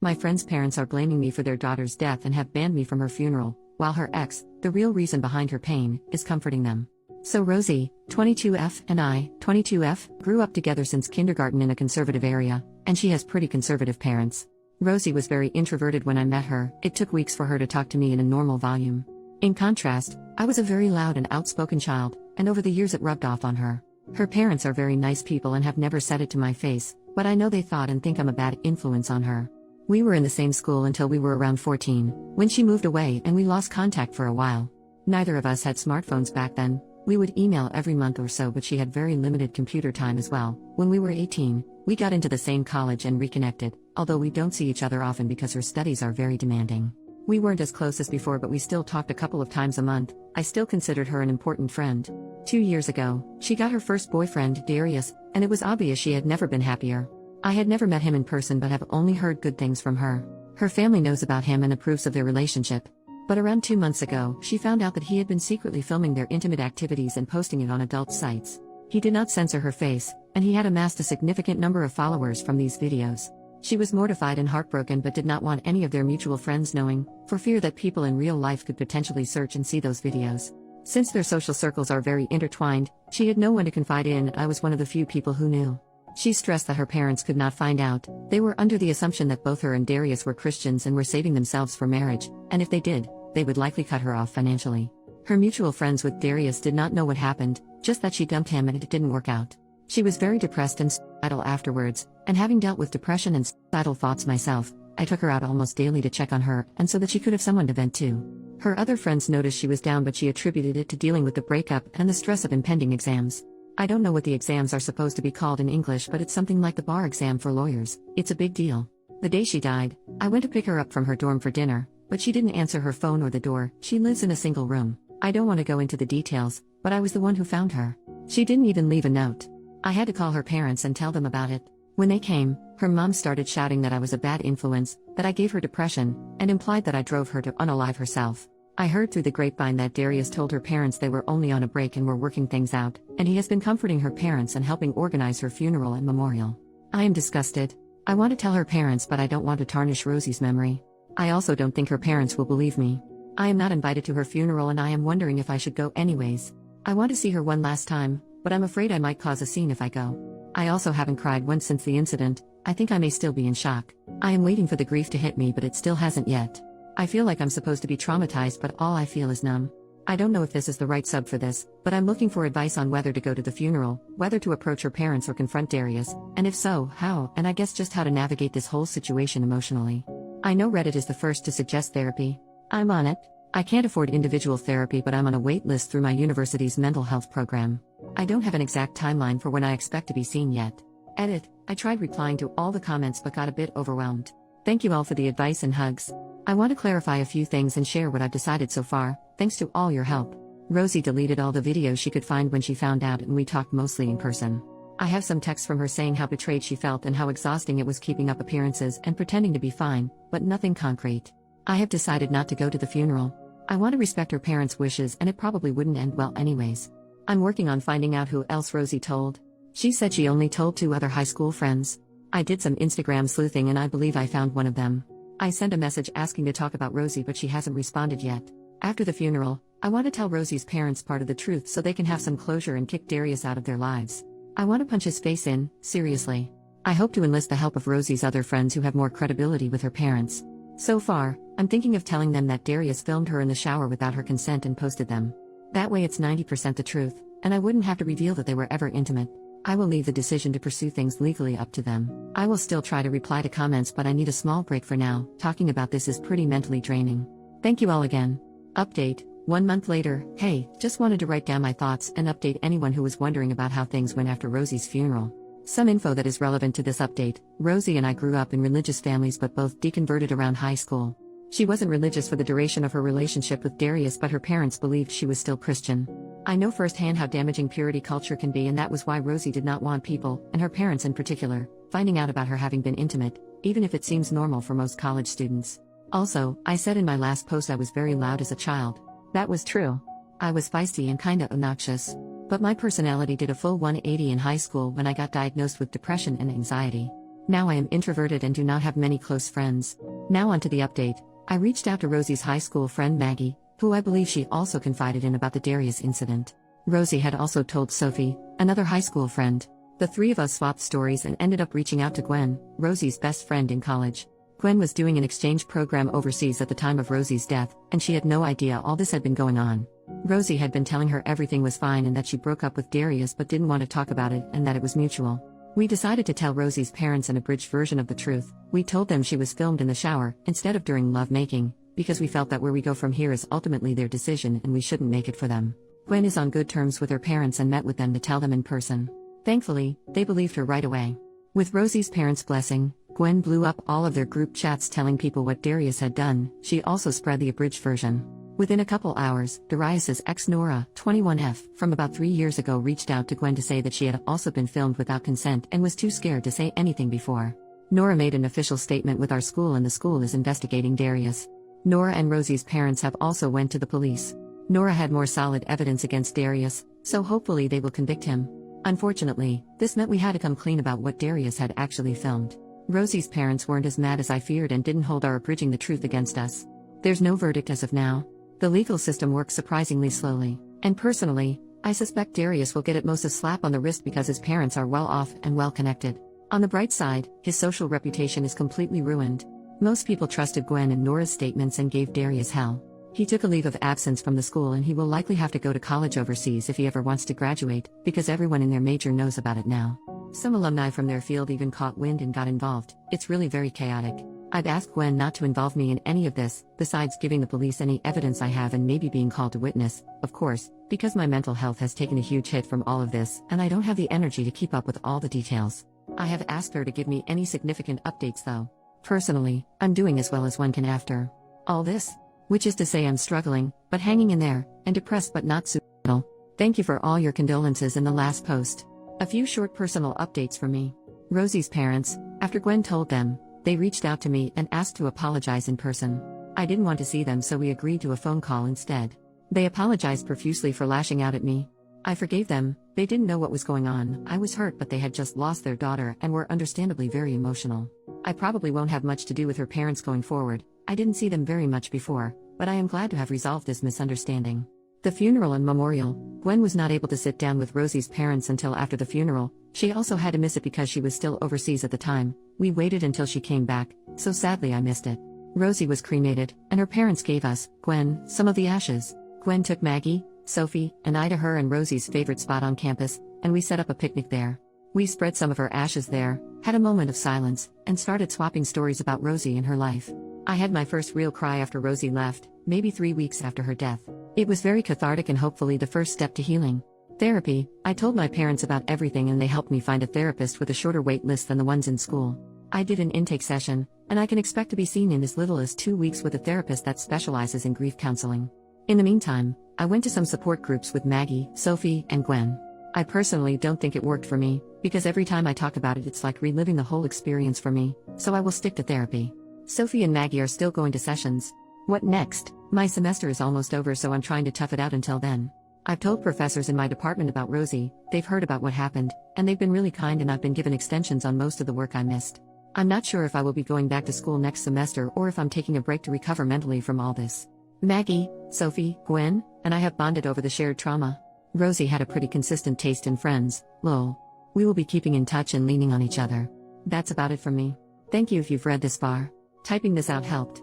My friend's parents are blaming me for their daughter's death and have banned me from her funeral, while her ex, the real reason behind her pain, is comforting them. So Rosie, 22F, and I, 22F, grew up together since kindergarten in a conservative area, and she has pretty conservative parents. Rosie was very introverted when I met her. It took weeks for her to talk to me in a normal volume. In contrast, I was a very loud and outspoken child, and over the years it rubbed off on her. Her parents are very nice people and have never said it to my face, but I know they thought and think I'm a bad influence on her. We were in the same school until we were around 14, when she moved away and we lost contact for a while. Neither of us had smartphones back then. We would email every month or so, but she had very limited computer time as well. When we were 18, we got into the same college and reconnected, although we don't see each other often because her studies are very demanding. We weren't as close as before, but we still talked a couple of times a month. I still considered her an important friend. 2 years ago, she got her first boyfriend, Darius, and it was obvious she had never been happier. I had never met him in person but have only heard good things from her. Her family knows about him and approves of their relationship. But around 2 months ago, she found out that he had been secretly filming their intimate activities and posting it on adult sites. He did not censor her face, and he had amassed a significant number of followers from these videos. She was mortified and heartbroken but did not want any of their mutual friends knowing, for fear that people in real life could potentially search and see those videos. Since their social circles are very intertwined, she had no one to confide in. I was one of the few people who knew. She stressed that her parents could not find out. They were under the assumption that both her and Darius were Christians and were saving themselves for marriage, and if they did, they would likely cut her off financially. Her mutual friends with Darius did not know what happened, just that she dumped him and it didn't work out. She was very depressed and suicidal afterwards, and having dealt with depression and suicidal thoughts myself, I took her out almost daily to check on her, and so that she could have someone to vent to. Her other friends noticed she was down, but she attributed it to dealing with the breakup and the stress of impending exams. I don't know what the exams are supposed to be called in English, but it's something like the bar exam for lawyers. It's a big deal. The day she died, I went to pick her up from her dorm for dinner, but she didn't answer her phone or the door. She lives in a single room. I don't want to go into the details, but I was the one who found her. She didn't even leave a note. I had to call her parents and tell them about it. When they came, her mom started shouting that I was a bad influence, that I gave her depression, and implied that I drove her to unalive herself. I heard through the grapevine that Darius told her parents they were only on a break and were working things out, and he has been comforting her parents and helping organize her funeral and memorial. I am disgusted. I want to tell her parents, but I don't want to tarnish Rosie's memory. I also don't think her parents will believe me. I am not invited to her funeral and I am wondering if I should go anyways. I want to see her one last time, but I'm afraid I might cause a scene if I go. I also haven't cried once since the incident. I think I may still be in shock. I am waiting for the grief to hit me, but it still hasn't yet. I feel like I'm supposed to be traumatized, but all I feel is numb. I don't know if this is the right sub for this, but I'm looking for advice on whether to go to the funeral, whether to approach her parents or confront Darius, and if so, how, and I guess just how to navigate this whole situation emotionally. I know Reddit is the first to suggest therapy. I'm on it. I can't afford individual therapy, but I'm on a wait list through my university's mental health program. I don't have an exact timeline for when I expect to be seen yet. Edit. I tried replying to all the comments but got a bit overwhelmed. Thank you all for the advice and hugs. I want to clarify a few things and share what I've decided so far, thanks to all your help. Rosie deleted all the videos she could find when she found out, and we talked mostly in person. I have some texts from her saying how betrayed she felt and how exhausting it was keeping up appearances and pretending to be fine, but nothing concrete. I have decided not to go to the funeral. I want to respect her parents' wishes, and it probably wouldn't end well anyways. I'm working on finding out who else Rosie told. She said she only told 2 other high school friends. I did some Instagram sleuthing and I believe I found one of them. I sent a message asking to talk about Rosie, but she hasn't responded yet. After the funeral, I want to tell Rosie's parents part of the truth so they can have some closure and kick Darius out of their lives. I want to punch his face in, seriously. I hope to enlist the help of Rosie's other friends who have more credibility with her parents. So far, I'm thinking of telling them that Darius filmed her in the shower without her consent and posted them. That way it's 90% the truth, and I wouldn't have to reveal that they were ever intimate. I will leave the decision to pursue things legally up to them. I will still try to reply to comments, but I need a small break for now. Talking about this is pretty mentally draining. Thank you all again. Update. 1 month later. Hey, just wanted to write down my thoughts and update anyone who was wondering about how things went after Rosie's funeral. Some info that is relevant to this update. Rosie and I grew up in religious families but both deconverted around high school. She wasn't religious for the duration of her relationship with Darius, but her parents believed she was still Christian. I know firsthand how damaging purity culture can be, and that was why Rosie did not want people, and her parents in particular, finding out about her having been intimate, even if it seems normal for most college students. Also, I said in my last post I was very loud as a child. That was true. I was feisty and kinda obnoxious. But my personality did a full 180 in high school when I got diagnosed with depression and anxiety. Now I am introverted and do not have many close friends. Now onto the update. I reached out to Rosie's high school friend Maggie, who I believe she also confided in about the Darius incident. Rosie had also told Sophie, another high school friend. The three of us swapped stories and ended up reaching out to Gwen, Rosie's best friend in college. Gwen was doing an exchange program overseas at the time of Rosie's death, and she had no idea all this had been going on. Rosie had been telling her everything was fine and that she broke up with Darius but didn't want to talk about it and that it was mutual. We decided to tell Rosie's parents an abridged version of the truth. We told them she was filmed in the shower, instead of during lovemaking, because we felt that where we go from here is ultimately their decision and we shouldn't make it for them. Gwen is on good terms with her parents and met with them to tell them in person. Thankfully, they believed her right away. With Rosie's parents' blessing, Gwen blew up all of their group chats telling people what Darius had done. She also spread the abridged version. Within a couple hours, Darius's ex Nora, 21F, from about 3 years ago reached out to Gwen to say that she had also been filmed without consent and was too scared to say anything before. Nora made an official statement with our school and the school is investigating Darius. Nora and Rosie's parents have also went to the police. Nora had more solid evidence against Darius, so hopefully they will convict him. Unfortunately, this meant we had to come clean about what Darius had actually filmed. Rosie's parents weren't as mad as I feared and didn't hold our abridging the truth against us. There's no verdict as of now. The legal system works surprisingly slowly, and personally, I suspect Darius will get at most a slap on the wrist because his parents are well off and well connected. On the bright side, his social reputation is completely ruined. Most people trusted Gwen and Nora's statements and gave Darius hell. He took a leave of absence from the school and he will likely have to go to college overseas if he ever wants to graduate, because everyone in their major knows about it now. Some alumni from their field even caught wind and got involved. It's really very chaotic. I've asked Gwen not to involve me in any of this, besides giving the police any evidence I have and maybe being called to witness, of course, because my mental health has taken a huge hit from all of this and I don't have the energy to keep up with all the details. I have asked her to give me any significant updates though. Personally, I'm doing as well as one can after all this. Which is to say I'm struggling, but hanging in there, and depressed but not suicidal. Thank you for all your condolences in the last post. A few short personal updates from me. Rosie's parents, after Gwen told them, they reached out to me and asked to apologize in person. I didn't want to see them so we agreed to a phone call instead. They apologized profusely for lashing out at me. I forgave them. They didn't know what was going on. I was hurt but they had just lost their daughter and were understandably very emotional. I probably won't have much to do with her parents going forward. I didn't see them very much before, but I am glad to have resolved this misunderstanding. The funeral and memorial. Gwen was not able to sit down with Rosie's parents until after the funeral. She also had to miss it because she was still overseas at the time. We waited until she came back, so sadly I missed it. Rosie was cremated, and her parents gave us, Gwen, some of the ashes. Gwen took Maggie, Sophie, and I to her and Rosie's favorite spot on campus, and we set up a picnic there. We spread some of her ashes there, had a moment of silence, and started swapping stories about Rosie and her life. I had my first real cry after Rosie left, maybe 3 weeks after her death. It was very cathartic and hopefully the first step to healing. Therapy. I told my parents about everything and they helped me find a therapist with a shorter wait list than the ones in school. I did an intake session, and I can expect to be seen in as little as 2 weeks with a therapist that specializes in grief counseling. In the meantime, I went to some support groups with Maggie, Sophie, and Gwen. I personally don't think it worked for me, because every time I talk about it it's like reliving the whole experience for me, so I will stick to therapy. Sophie and Maggie are still going to sessions. What next? My semester is almost over so I'm trying to tough it out until then. I've told professors in my department about Rosie, they've heard about what happened, and they've been really kind and I've been given extensions on most of the work I missed. I'm not sure if I will be going back to school next semester or if I'm taking a break to recover mentally from all this. Maggie, Sophie, Gwen, and I have bonded over the shared trauma. Rosie had a pretty consistent taste in friends, lol. We will be keeping in touch and leaning on each other. That's about it from me. Thank you if you've read this far. Typing this out helped.